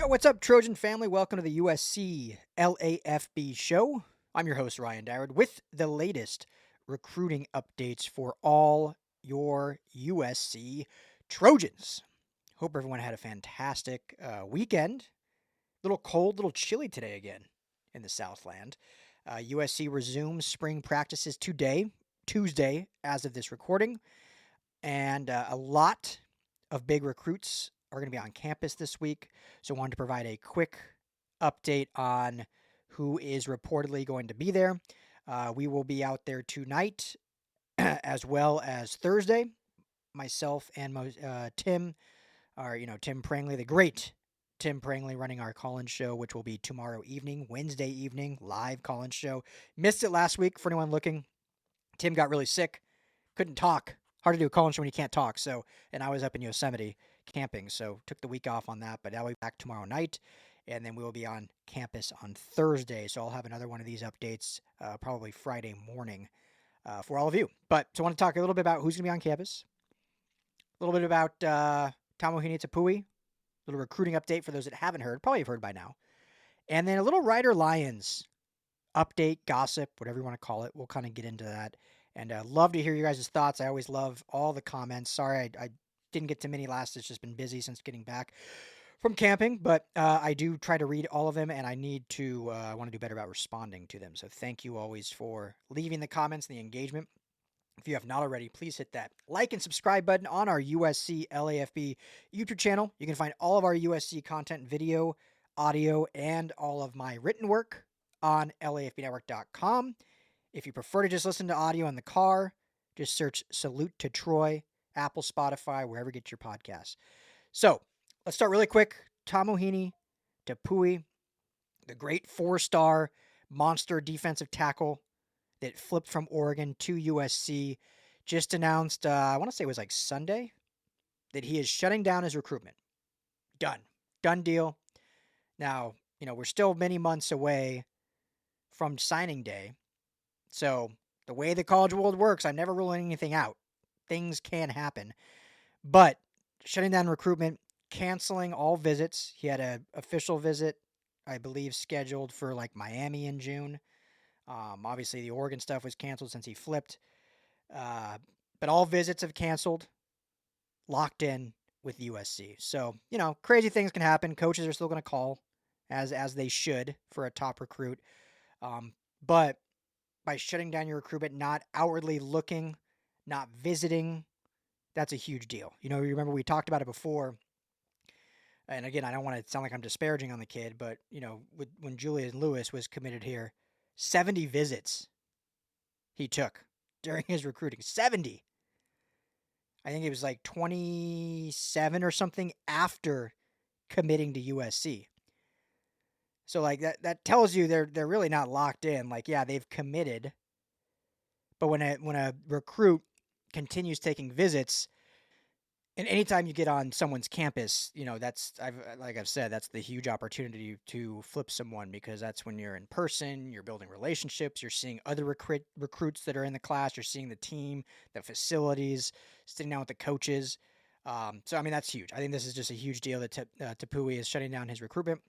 What's up, Trojan family? Welcome to the USC LAFB show. I'm your host, Ryan Dyrud, with the latest recruiting updates for all your USC Trojans. Hope everyone had a fantastic weekend. Little cold, little chilly today again in the Southland. USC resumes spring practices today, Tuesday, as of this recording, and a lot of big recruits are going to be on campus this week. So I wanted to provide a quick update on who is reportedly going to be there. We will be out there tonight as well as Thursday. Myself and Tim Tim Prangley, the great Tim Prangley, running our call-in show, which will be tomorrow evening, Wednesday evening, live call-in show. Missed it last week for anyone looking. Tim got really sick, couldn't talk. Hard to do a call-in show when you can't talk. And I was up in Yosemite camping, so took the week off on that. But I'll be back tomorrow night, and then we will be on campus on Thursday. So I'll have another one of these updates probably Friday morning for all of you. So I want to talk a little bit about who's going to be on campus, a little bit about Tamohini Tapui, a little recruiting update for those that haven't heard, probably have heard by now, and then a little Ryder Lyons update, gossip, whatever you want to call it. We'll kind of get into that. And love to hear you guys' thoughts. I always love all the comments. Sorry, I didn't get to many last. It's just been busy since getting back from camping. But I do try to read all of them, and I want to do better about responding to them. So thank you always for leaving the comments and the engagement. If you have not already, please hit that like and subscribe button on our USC LAFB YouTube channel. You can find all of our USC content, video, audio, and all of my written work on LAFBnetwork.com. If you prefer to just listen to audio in the car, just search Salute to Troy, Apple, Spotify, wherever you get your podcasts. So let's start really quick. Tamohini Tapui, the great 4-star monster defensive tackle that flipped from Oregon to USC, just announced, I want to say it was like Sunday, that he is shutting down his recruitment. Done deal. Now, we're still many months away from signing day. So the way the college world works, I'm never ruling anything out. Things can happen. But shutting down recruitment, canceling all visits. He had an official visit, I believe, scheduled for like Miami in June. Obviously, the Oregon stuff was canceled since he flipped. But all visits have canceled, locked in with USC. So, crazy things can happen. Coaches are still going to call, as they should, for a top recruit. But by shutting down your recruitment, not outwardly looking, not visiting, that's a huge deal. You remember we talked about it before. And again, I don't want to sound like I'm disparaging on the kid, but, when Julian Lewis was committed here, 70 visits he took during his recruiting. 70. I think it was like 27 or something after committing to USC. So like that tells you they're really not locked in. Like, yeah, they've committed, but when a recruit continues taking visits, and anytime you get on someone's campus, I've said, that's the huge opportunity to flip someone, because that's when you're in person, you're building relationships, you're seeing other recruits that are in the class, you're seeing the team, the facilities, sitting down with the coaches. So that's huge. I think this is just a huge deal that Tapui is shutting down his recruitment.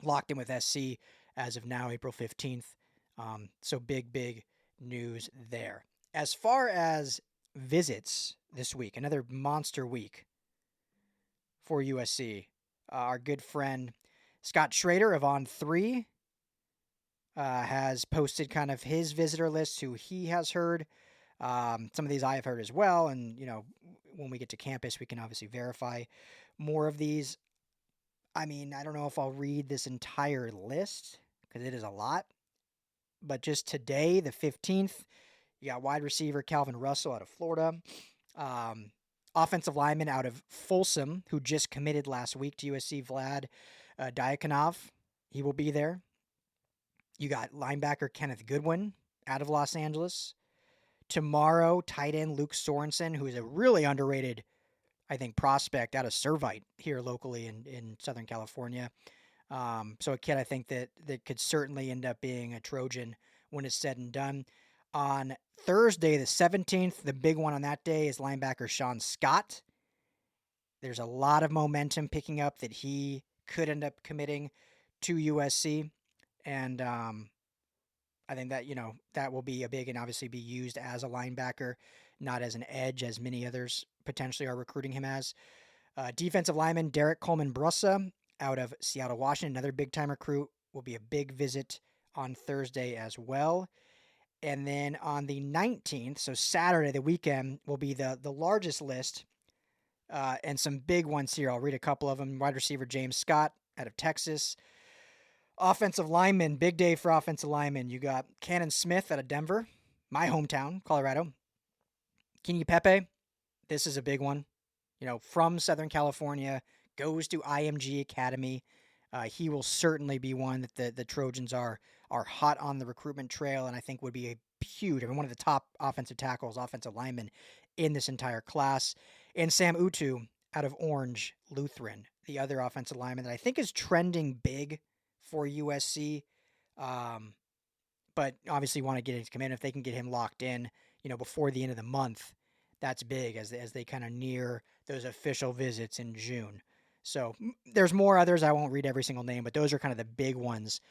Locked in with SC as of now, April 15th. So big news there. As far as visits this week, another monster week for USC. Our good friend Scott Schrader of On3 has posted kind of his visitor list, who he has heard. Some of these I have heard as well. And, when we get to campus, we can obviously verify more of these. I don't know if I'll read this entire list because it is a lot. But just today, the 15th, you got wide receiver Calvin Russell out of Florida. Offensive lineman out of Folsom, who just committed last week to USC, Vlad Diakonov. He will be there. You got linebacker Kenneth Goodwin out of Los Angeles. Tomorrow, tight end Luke Sorensen, who is a really underrated, I think, prospect out of Servite here locally in Southern California. So a kid I think that could certainly end up being a Trojan when it's said and done. On Thursday, the 17th, the big one on that day is linebacker Sean Scott. There's a lot of momentum picking up that he could end up committing to USC. And I think that, that will be a big and obviously be used as a linebacker, not as an edge, as many others potentially are recruiting him as. Defensive lineman Derek Coleman Brussa out of Seattle, Washington, another big time recruit, will be a big visit on Thursday as well. And then on the 19th, so Saturday, the weekend, will be the largest list and some big ones here. I'll read a couple of them. Wide receiver James Scott out of Texas. Offensive lineman, big day for offensive linemen. You got Cannon Smith out of Denver, my hometown, Colorado. Kenny Pepe, this is a big one. From Southern California, goes to IMG Academy. He will certainly be one that the Trojans are hot on the recruitment trail, and I think would be a huge, one of the top offensive tackles, offensive linemen in this entire class. And Sam Utu out of Orange Lutheran, the other offensive lineman that I think is trending big for USC. But obviously want to get his command. If they can get him locked in, before the end of the month, that's big as they kind of near those official visits in June. So there's more others. I won't read every single name, but those are kind of the big ones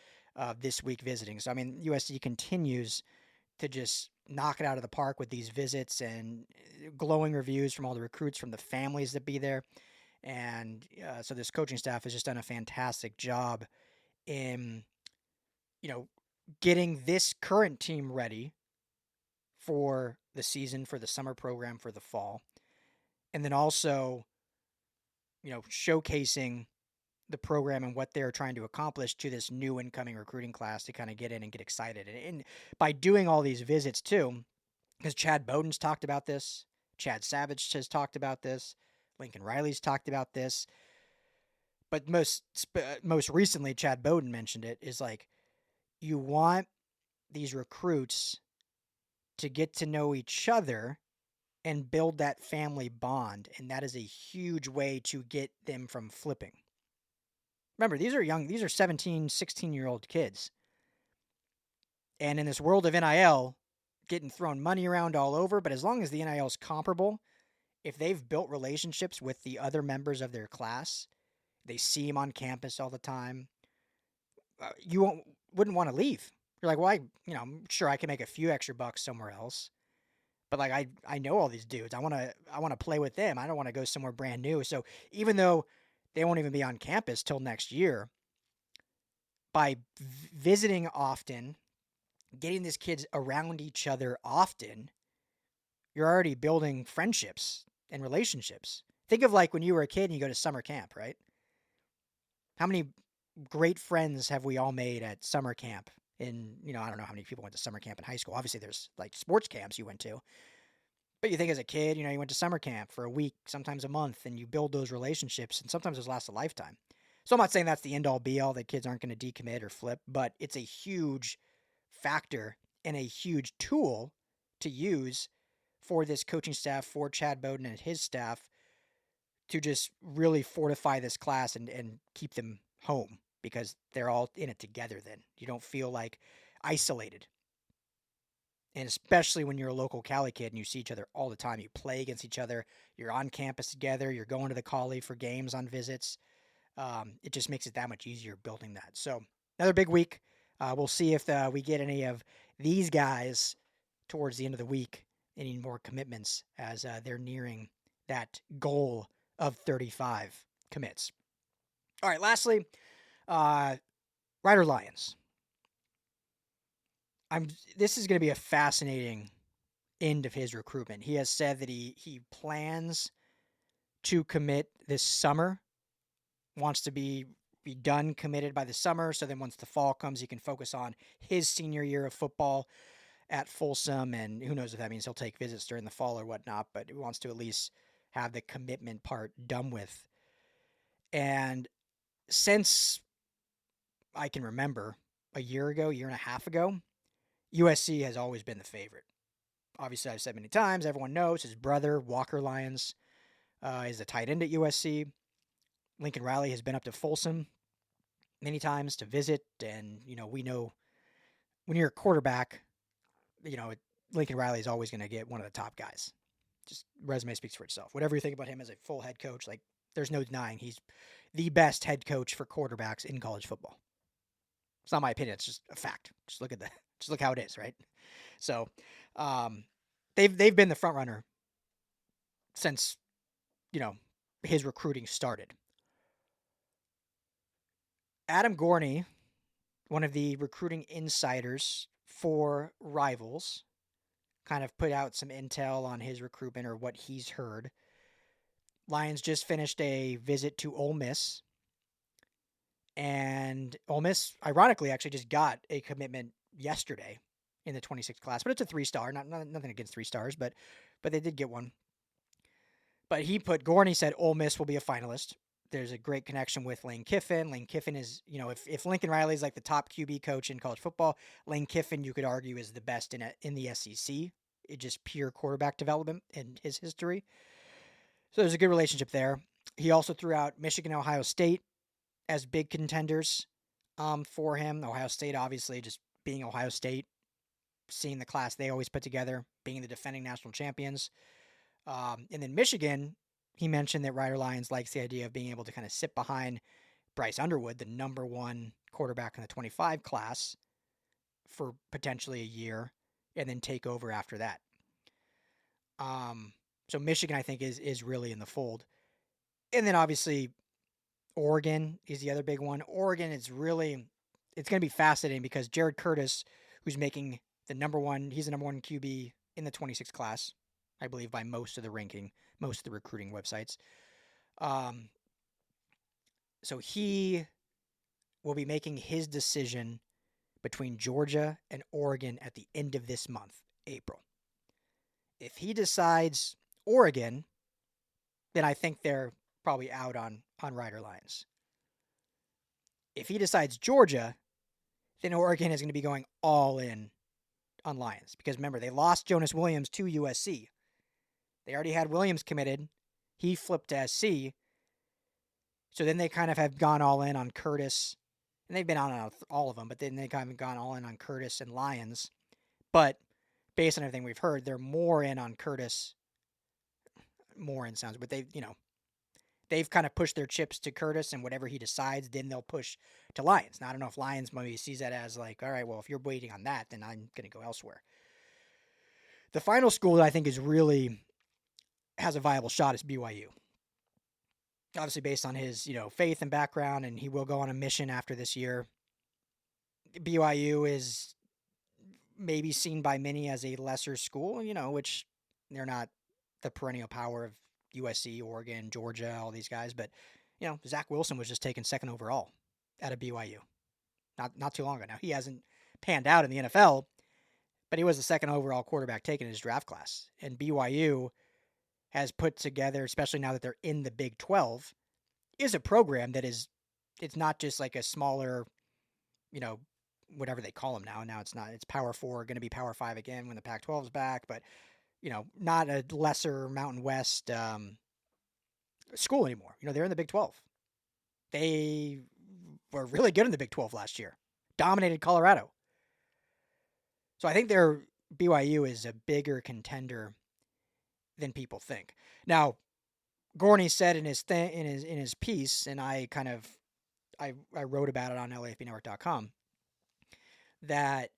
this week visiting. So, USC continues to just knock it out of the park with these visits and glowing reviews from all the recruits, from the families that be there. And so this coaching staff has just done a fantastic job in, getting this current team ready for the season, for the summer program, for the fall. And then also, showcasing the program and what they're trying to accomplish to this new incoming recruiting class to kind of get in and get excited. And by doing all these visits too, because Chad Bowden's talked about this, Chad Savage has talked about this, Lincoln Riley's talked about this, but most recently, Chad Bowden mentioned it, is like, you want these recruits to get to know each other and build that family bond, and that is a huge way to get them from flipping. Remember, these are 17, 16-year-old kids. And in this world of NIL, getting thrown money around all over, but as long as the NIL is comparable, if they've built relationships with the other members of their class, they see them on campus all the time, you wouldn't want to leave. You're like, well, I'm sure I can make a few extra bucks somewhere else. But like I know all these dudes. I want to play with them. I don't want to go somewhere brand new. So even though they won't even be on campus till next year, by visiting often, getting these kids around each other often, you're already building friendships and relationships. Think of like when you were a kid and you go to summer camp, right? How many great friends have we all made at summer camp? And, I don't know how many people went to summer camp in high school. Obviously, there's like sports camps you went to. But you think as a kid, you went to summer camp for a week, sometimes a month, and you build those relationships, and sometimes those last a lifetime. So I'm not saying that's the end-all, be-all, that kids aren't going to decommit or flip, but it's a huge factor and a huge tool to use for this coaching staff, for Chad Bowden and his staff, to just really fortify this class and keep them home, because they're all in it together then. You don't feel like isolated. And especially when you're a local Cali kid and you see each other all the time. You play against each other. You're on campus together. You're going to the Collie for games on visits. It just makes it that much easier building that. So another big week. We'll see if we get any of these guys towards the end of the week, any more commitments as they're nearing that goal of 35 commits. All right, lastly, Ryder Lyons. This is going to be a fascinating end of his recruitment. He has said that he plans to commit this summer, wants to be done committed by the summer, so then once the fall comes, he can focus on his senior year of football at Folsom, and who knows if that means he'll take visits during the fall or whatnot, but he wants to at least have the commitment part done with. And since I can remember, a year and a half ago, USC has always been the favorite. Obviously, I've said many times, everyone knows his brother, Walker Lyons, is a tight end at USC. Lincoln Riley has been up to Folsom many times to visit, and, we know when you're a quarterback, Lincoln Riley is always going to get one of the top guys. Just resume speaks for itself. Whatever you think about him as a full head coach, like, There's no denying he's the best head coach for quarterbacks in college football. It's not my opinion. It's just a fact. Just look how it is, right? So, they've been the front runner since, his recruiting started. Adam Gorney, one of the recruiting insiders for Rivals, kind of put out some intel on his recruitment or what he's heard. Lions just finished a visit to Ole Miss. And Ole Miss, ironically, actually just got a commitment yesterday in the 26 class. But it's a 3-star. Nothing against 3 stars, but they did get one. But Gorney said Ole Miss will be a finalist. There's a great connection with Lane Kiffin. Lane Kiffin is, if Lincoln Riley is like the top QB coach in college football, Lane Kiffin, you could argue, is the best in the SEC. It's just pure quarterback development in his history. So there's a good relationship there. He also threw out Michigan, Ohio State as big contenders for him. Ohio State, obviously, just being Ohio State, seeing the class they always put together, being the defending national champions. And then Michigan, he mentioned that Ryder Lyons likes the idea of being able to kind of sit behind Bryce Underwood, the number 1 quarterback in the 25 class, for potentially a year, and then take over after that. So Michigan, I think, is really in the fold. And then obviously Oregon is the other big one. Oregon is really, it's going to be fascinating because Jared Curtis, who's making he's the number 1 QB in the 26 class, I believe, by most of the recruiting websites. So he will be making his decision between Georgia and Oregon at the end of this month, April. If he decides Oregon, then I think they're probably out on Ryder Lyons. If he decides Georgia, then Oregon is going to be going all in on Lyons. Because remember, they lost Jonas Williams to USC. They already had Williams committed. He flipped to SC. So then they kind of have gone all in on Curtis. And they've been on all of them, but then they kind of gone all in on Curtis and Lyons. But based on everything we've heard, they're more in on Curtis. More in sounds, but they've kind of pushed their chips to Curtis, and whatever he decides, then they'll push to Lyons. Now, I don't know if Lyons maybe sees that as like, all right, well, if you're waiting on that, then I'm going to go elsewhere. The final school that I think is really has a viable shot is BYU. Obviously based on his, faith and background, and he will go on a mission after this year. BYU is maybe seen by many as a lesser school, which they're not the perennial power of USC, Oregon, Georgia, all these guys. But, Zach Wilson was just taken 2nd overall out of BYU not too long ago. Now, he hasn't panned out in the NFL, but he was the 2nd overall quarterback taken in his draft class. And BYU has put together, especially now that they're in the Big 12, is a program that it's not just like a smaller, whatever they call them now. Now it's not. It's Power 4, going to be Power 5 again when the Pac-12 is back, but, not a lesser Mountain West school anymore. They're in the Big 12. They were really good in the Big 12 last year. Dominated Colorado. So I think BYU is a bigger contender than people think. Now, Gorney said in his piece, and I wrote about it on LAFBnetwork.com, that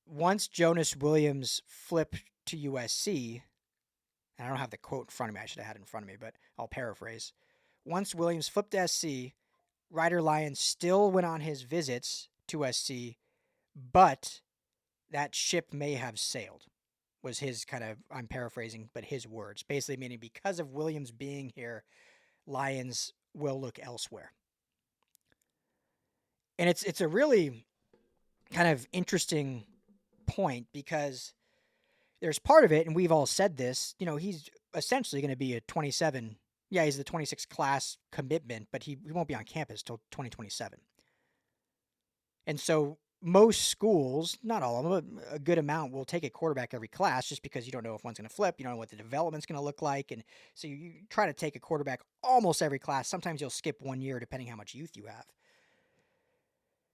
once Jonas Williams flipped to USC, and I don't have the quote in front of me, I should have had it in front of me, but I'll paraphrase. Once Williams flipped to SC, Ryder Lyons still went on his visits to SC, but that ship may have sailed, was his I'm paraphrasing, but his words. Basically meaning because of Williams being here, Lyons will look elsewhere. And it's a really kind of interesting point because there's part of it, and we've all said this, he's essentially going to be a 27. Yeah, he's the 26 class commitment, but he won't be on campus till 2027. And so most schools, not all of them, but a good amount, will take a quarterback every class just because you don't know if one's going to flip. You don't know what the development's going to look like. And so you try to take a quarterback almost every class. Sometimes you'll skip 1 year depending how much youth you have.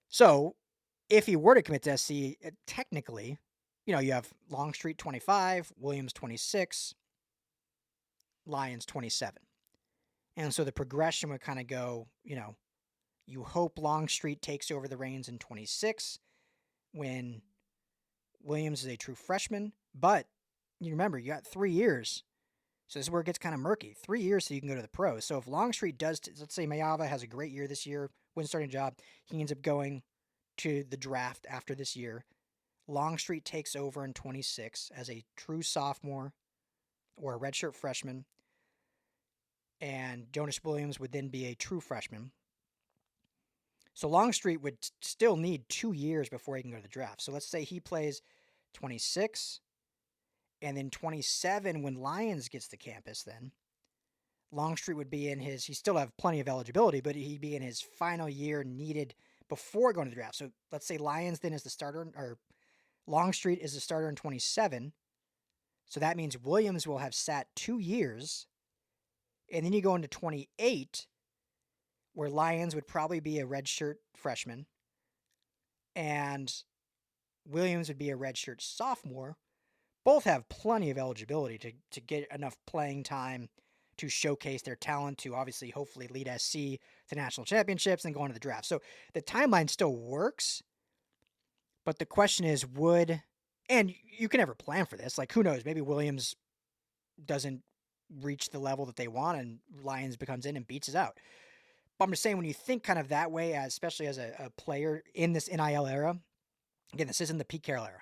So if he were to commit to SC, technically, you have Longstreet 25, Williams 26, Lyons 27. And so the progression would kind of go, you hope Longstreet takes over the reins in 26 when Williams is a true freshman. But you remember, you got 3 years. So this is where it gets kind of murky. 3 years so you can go to the pros. So if Longstreet does, let's say Mayava has a great year this year, wins starting job, he ends up going to the draft after this year. Longstreet takes over in 26 as a true sophomore or a redshirt freshman. And Jonas Williams would then be a true freshman. So Longstreet would still need 2 years before he can go to the draft. So let's say he plays 26, and then 27 when Lyons gets to campus then. Longstreet would be in his, he still have plenty of eligibility, but he'd be in his final year needed before going to the draft. So let's say Lyons then is the starter, or Longstreet is the starter in 27. So that means Williams will have sat 2 years. And then you go into 28, where Lyons would probably be a redshirt freshman, and Williams would be a redshirt sophomore. Both have plenty of eligibility to get enough playing time to showcase their talent, to obviously hopefully lead SC to national championships and go on to the draft. So the timeline still works, but the question is, and you can never plan for this. Like, who knows? Maybe Williams doesn't reach the level that they want and Lyons becomes in and beats us out. But I'm just saying, when you think kind of that way, especially as a player in this NIL era, again, this isn't the Pete Carroll era,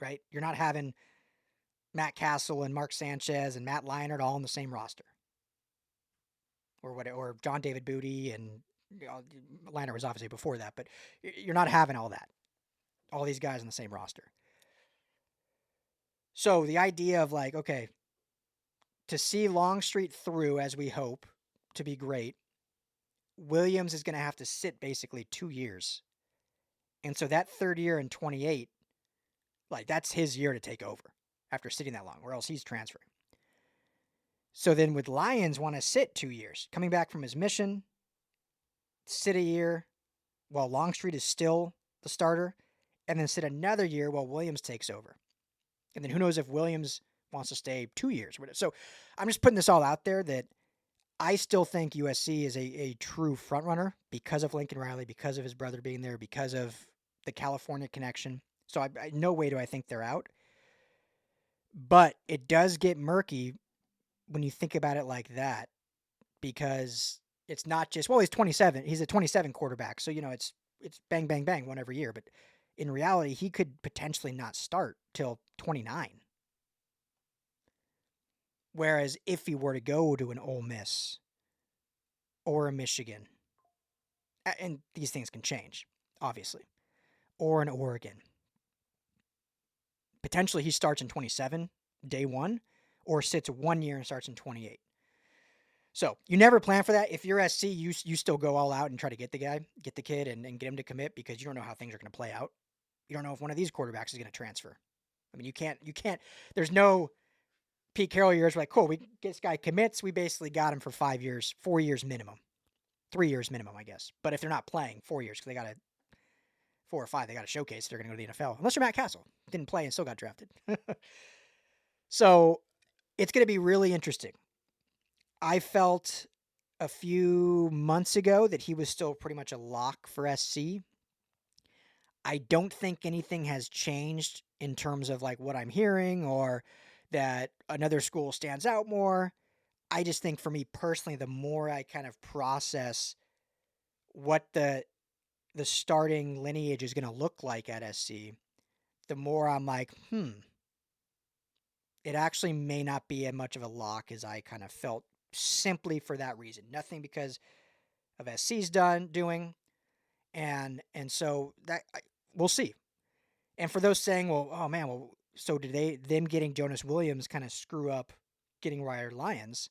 right? You're not having Matt Castle and Mark Sanchez and Matt Leinart all on the same roster, or John David Booty, and Leinart was obviously before that, but you're not having all that, all these guys on the same roster. So the idea of like, okay, to see Longstreet through, as we hope, to be great, Williams is going to have to sit basically 2 years. And so that third year in 28, like, that's his year to take over after sitting that long, or else he's transferring. So then with Lyons want to sit 2 years, coming back from his mission, sit a year while Longstreet is still the starter, and then sit another year while Williams takes over. And then who knows if Williams wants to stay 2 years. So I'm just putting this all out there that I still think USC is a true frontrunner because of Lincoln Riley, because of his brother being there, because of the California connection. So no way do I think they're out. But it does get murky when you think about it like that, because it's not just, well, he's 27. He's a 27 quarterback. So, it's bang, bang, bang, one every year. But in reality, he could potentially not start till 29. Whereas if he were to go to an Ole Miss or a Michigan, and these things can change, obviously, or an Oregon, potentially he starts in 27, day one, or sits 1 year and starts in 28. So you never plan for that. If you're SC, you still go all out and try to get the kid and get him to commit, because you don't know how things are going to play out. You don't know if one of these quarterbacks is going to transfer. I mean, you can't, there's no Pete Carroll years like, cool, this guy commits, we basically got him for 5 years, 4 years minimum, 3 years minimum, I guess. But if they're not playing, 4 years, because they got to, 4 or 5, they got to showcase they're going to go to the NFL. Unless you're Matt Castle, didn't play and still got drafted. So it's going to be really interesting. I felt a few months ago that he was still pretty much a lock for SC. I don't think anything has changed in terms of like what I'm hearing, or that another school stands out more. I just think for me personally, the more I kind of process what the starting lineage is going to look like at SC, the more I'm like, it actually may not be as much of a lock as I kind of felt, simply for that reason. Nothing because of SC's doing, and so that we'll see. And for those saying, well, oh man, well, so did them getting Jonas Williams kind of screw up getting Ryder Lyons?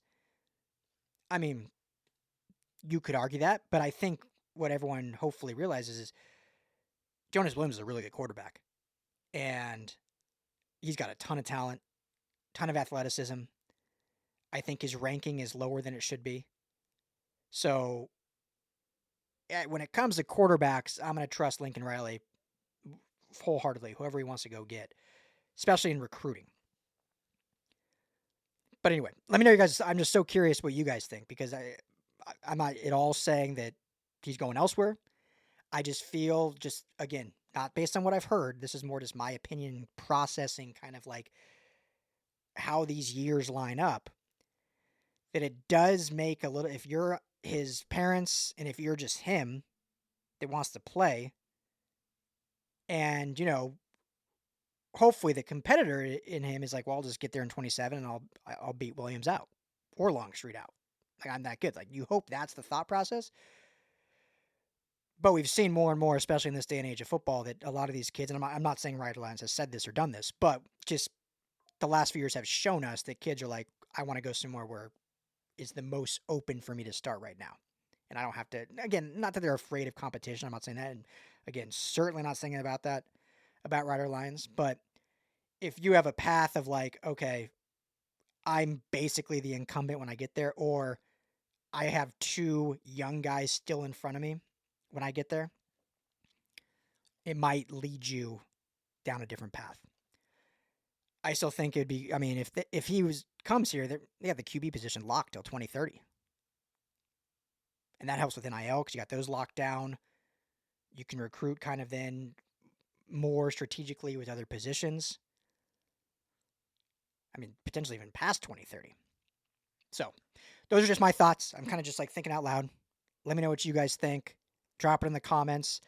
I mean, you could argue that, but I think what everyone hopefully realizes is Jonas Williams is a really good quarterback, and he's got a ton of talent, ton of athleticism. I think his ranking is lower than it should be. So when it comes to quarterbacks, I'm going to trust Lincoln Riley wholeheartedly, whoever he wants to go get, especially in recruiting. But anyway, let me know, you guys. I'm just so curious what you guys think, because I'm not at all saying that he's going elsewhere. I just feel, just again, not based on what I've heard. This is more just my opinion, processing kind of like how these years line up. That it does make a little, if you're his parents and if you're just him that wants to play, and hopefully the competitor in him is like, well, I'll just get there in 27 and I'll beat Williams out or Longstreet out. Like, I'm that good. Like, you hope that's the thought process. But we've seen more and more, especially in this day and age of football, that a lot of these kids, and I'm not saying Ryder Lyons has said this or done this, but just the last few years have shown us that kids are like, I want to go somewhere where is the most open for me to start right now. And I don't have to, again, not that they're afraid of competition. I'm not saying that. And again, certainly not saying about Ryder Lyons. But if you have a path of like, okay, I'm basically the incumbent when I get there, or I have two young guys still in front of me when I get there, it might lead you down a different path. I still think it'd be, I mean, if he comes here, they have the QB position locked till 2030. And that helps with NIL because you got those locked down. You can recruit kind of then more strategically with other positions. I mean, potentially even past 2030. So those are just my thoughts. I'm kind of just like thinking out loud. Let me know what you guys think. Drop it in the comments.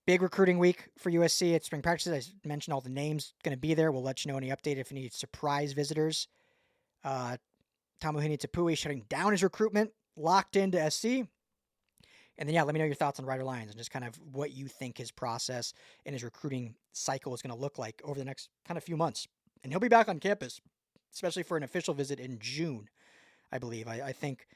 Big recruiting week for USC at spring practices. I mentioned all the names going to be there. We'll let you know any update if you need surprise visitors. Tamuhini Tapui shutting down his recruitment, locked into SC. And then, let me know your thoughts on Ryder Lyons and just kind of what you think his process and his recruiting cycle is going to look like over the next kind of few months. And he'll be back on campus, especially for an official visit in June, I believe. I think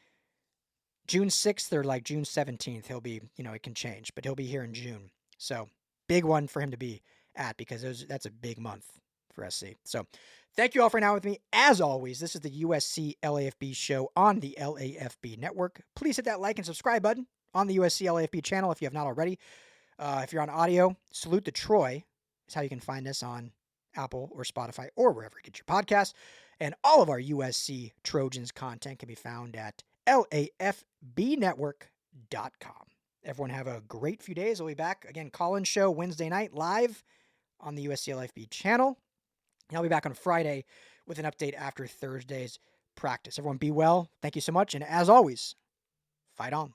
June 6th or like June 17th, he'll be, it can change, but he'll be here in June. So big one for him to be at, because that's a big month for SC. So thank you all for now with me. As always, this is the USC LAFB show on the LAFB network. Please hit that like and subscribe button on the USC LAFB channel if you have not already. If you're on audio, Salute to Troy is how you can find us on Apple or Spotify or wherever you get your podcasts. And all of our USC Trojans content can be found at LAFBnetwork.com. Everyone have a great few days. We'll be back again, call-in show Wednesday night live on the USC LAFB channel. And I'll be back on Friday with an update after Thursday's practice. Everyone be well. Thank you so much. And as always, fight on.